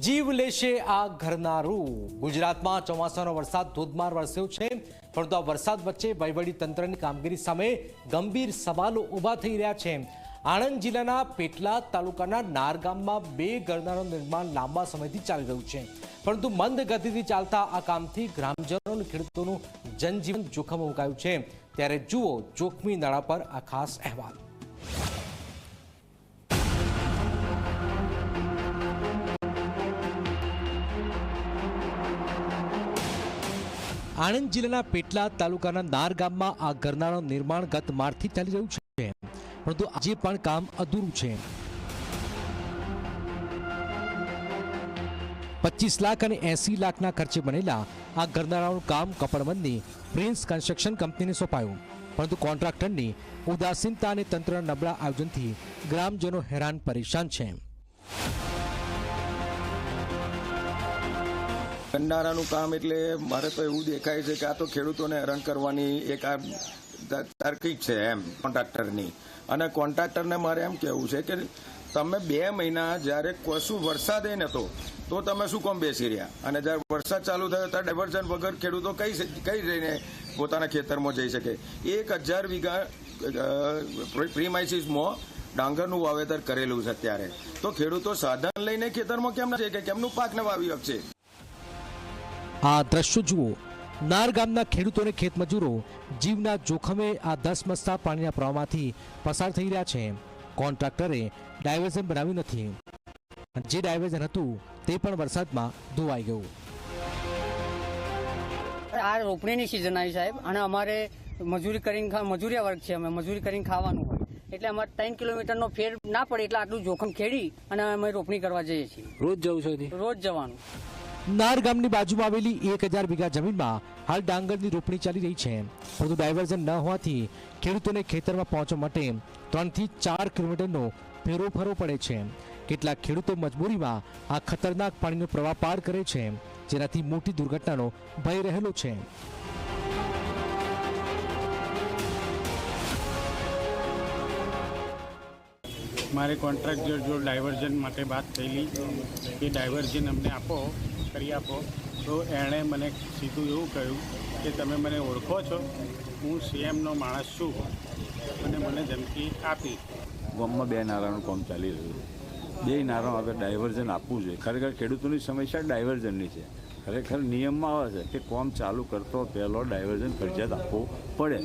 જીવ લેશે આ ઘરનારું। ગુજરાતમાં ચોમાસાનો વરસાદ ધોધમાર વરસ્યો છે, પરંતુ આ વરસાદ વચ્ચે વહીવટી તંત્રની કામગીરી સામે ગંભીર સવાલો ઊભા થઈ રહ્યા છે। આણંદ જિલ્લાના પેટલાદ તાલુકાના નાર ગામમાં 2 ઘરનારાનું નિર્માણ લાંબા સમયથી ચાલી રહ્યું છે, પરંતુ મંદ ગતિથી ચાલતા આ કામથી ગ્રામજનો અને ખેડૂતોનું જનજીવન જોખમમાં મુકાયું છે। ત્યારે જુઓ જોખમી નાળા પર આ ખાસ અહેવાલ। આણંદ જિલ્લાના પેટલાદ તાલુકાના નાર ગામમાં આ ઘરનારાનું નિર્માણ ગત માર્ચથી ચાલી રહ્યું છે, પરંતુ આજે પણ કામ અધૂરું છે। 25 લાખ અને 80 લાખના ખર્ચે બનેલા આ ઘરનારાનું કામ કપડવંદની પ્રિન્સ કન્સ્ટ્રક્શન કંપનીને સોંપાયું, પરંતુ કોન્ટ્રાક્ટરની ઉદાસીનતા અને તંત્રના નબળા આયોજનથી ગ્રામજનો હેરાન પરેશાન છે। કંડારાનું કામ એટલે મારે તો એવું દેખાય છે કે આ તો ખેડૂતોને હેરાન કરવાની એક આ તાર્કિક છે એમ કોન્ટ્રાક્ટરની। અને કોન્ટ્રાક્ટરને મારે એમ કહેવું છે કે તમે 2 મહિના જ્યારે કશું વરસાદ નહોતો તો તમે શું કામ બેસી રહ્યા, અને જ્યારે વરસાદ ચાલુ થયો ત્યારે ડાયવર્ઝન વગર ખેડૂતો કઈ રહીને પોતાના ખેતરમાં જઈ શકે। 1000 વીઘા પ્રીમાઇસીસમાં ડાંગરનું વાવેતર કરેલું છે અત્યારે, તો ખેડૂતો સાધન લઈને ખેતરમાં કેમ ના છે કે કેમનું પાકને વાવી શકશે। આ દ્રશ્યો જુઓ, નાર ગામના ખેડૂતોને ખેતમજૂરો જીવના જોખમે આ ધસમસતા પાણીના પ્રવાહમાંથી પસાર થઈ રહ્યા છે। કોન્ટ્રાક્ટરે ડાયવર્ઝન બનાવ્યું નથી, જે ડાયવર્ઝન હતું તે પણ વરસાદમાં ધોવાઈ ગયું। આ રોપણીની સિઝન આવી સાહેબ, અને અમારે મજૂરિયા વર્ગ છે, અમે મજૂરી કરીને ખાવાનું હોય એટલે અમારે 3 કિલોમીટરનો ફેર ના પડે એટલે આટલું જોખમ ખેડી અને અમે રોપણી કરવા જઈએ છીએ। રોજ જવું છે? રોજ જવાનું। નાર ગામની બાજુમાં આવેલી 1000 વીઘા જમીનમાં હાલ ડાંગરની રોપણી ચાલી રહી છે, પરંતુ ડાયવર્ઝન ન હોવાથી ખેડૂતોને ખેતરમાં પહોંચવા માટે 3 થી 4 કિલોમીટરનો ફેરો ફરવો પડે છે। કેટલાક ખેડૂતો મજબૂરીમાં આ ખતરનાક પાણીનો પ્રવાહ પાર કરે છે, જેનાથી મોટી દુર્ઘટનાનો ભય રહેલો છે। મારે કોન્ટ્રાક્ટર જો ડાયવર્ઝન માટે વાત થયેલી કે ડાયવર્ઝન અમને કરી આપો, તો એણે મને સીધું એવું કહ્યું કે તમે મને ઓળખો છો, હું સીએમનો માણસ છું, અને મને ધમકી આપી। ગામમાં 2 નારાનું કામ ચાલી રહ્યું છે, 2 નારાનું આગળ ડાયવર્ઝન આપવું જોઈએ। ખરેખર ખેડૂતોની સમસ્યા ડાયવર્ઝનની છે। ખરેખર નિયમમાં આવે છે કે કામ ચાલુ કરતો પહેલો ડાયવર્ઝન ફરજિયાત આપવું પડે।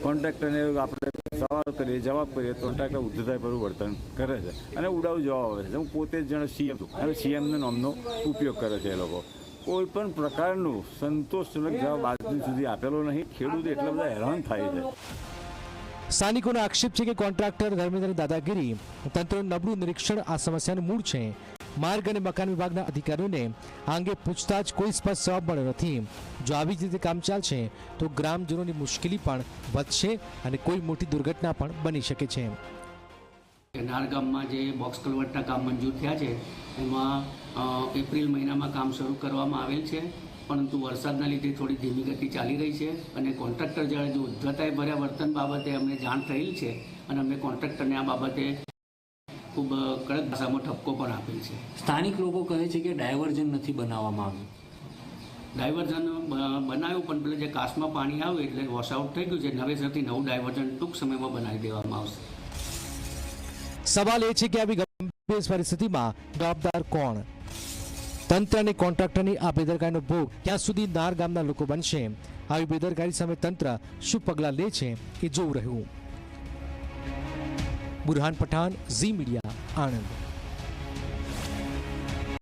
કોન્ટ્રાક્ટરને આપણે સવાલ કરીએ, જવાબ કરીએ, તો કોન્ટ્રાક્ટર ઉદ્ધતાઈભર્યું વર્તન કરે છે અને ઉડાવ જવાબ આવે છે। હું પોતે જ જાણે સીએમ છું અને સીએમના નામનો ઉપયોગ કરે છે એ લોકો। કોઈ પણ પ્રકારનું સંતોષજનક જવાબ આજ સુધી આપેલો નહીં। ખેડૂત એટલા બધા હેરાન થાય છે। સ્થાનિકોનો આક્ષેપ છે કે કોન્ટ્રાક્ટર ધર્મેન્દ્ર દાદાગીરી, તંત્રનું નબળું નિરીક્ષણ આ સમસ્યાનું મૂળ છે। માર્ગ અને મકાન વિભાગના અધિકારીઓને આ અંગે પૂછતા જ કોઈ સ્પષ્ટ જવાબ મળ્યો નથી। જો આવી જ રીતે કામ ચાલશે તો ગ્રામજનોની મુશ્કેલી પણ વધશે અને કોઈ મોટી દુર્ઘટના પણ બની શકે છે। નાર ગામમાં જે બોક્સ કલવટના કામ મંજૂર થયા છે, એમાં એપ્રિલ મહિનામાં કામ શરૂ કરવામાં આવેલ છે, પરંતુ વરસાદના લીધે થોડી ધીમી ગતિ ચાલી રહી છે, અને કોન્ટ્રાક્ટર જ્યારે જો ઉદ્ધતાઈ ભર્યા વર્તન બાબતે અમને જાણ થયેલ છે, અને અમે કોન્ટ્રાક્ટરને આ બાબતે ખૂબ કડક ભાષામાં ઠપકો પણ આપેલ છે। સ્થાનિક લોકો કહે છે કે ડાયવર્ઝન નથી બનાવવામાં આવ્યું। ડાયવર્ઝન બનાવ્યું, પણ પેલા જે કાસમાં પાણી આવ્યું એટલે વોશઆઉટ થઈ ગયું છે। નવેસરથી નવું ડાયવર્ઝન ટૂંક સમયમાં બનાવી દેવામાં આવશે। સવાલ એ છે કે આવી ગંભીર પરિસ્થિતિમાં જવાબદાર કોણ? તંત્ર અને કોન્ટ્રાક્ટરની આ બેદરકારીનો ભોગ ક્યાં સુધી નાર ગામના લોકો બનશે? આવી બેદરકારી સામે તંત્ર શું પગલાં લે છે એ જોવું રહ્યું। બુરહાન પઠાણ, ઝી મીડિયા, આણંદ।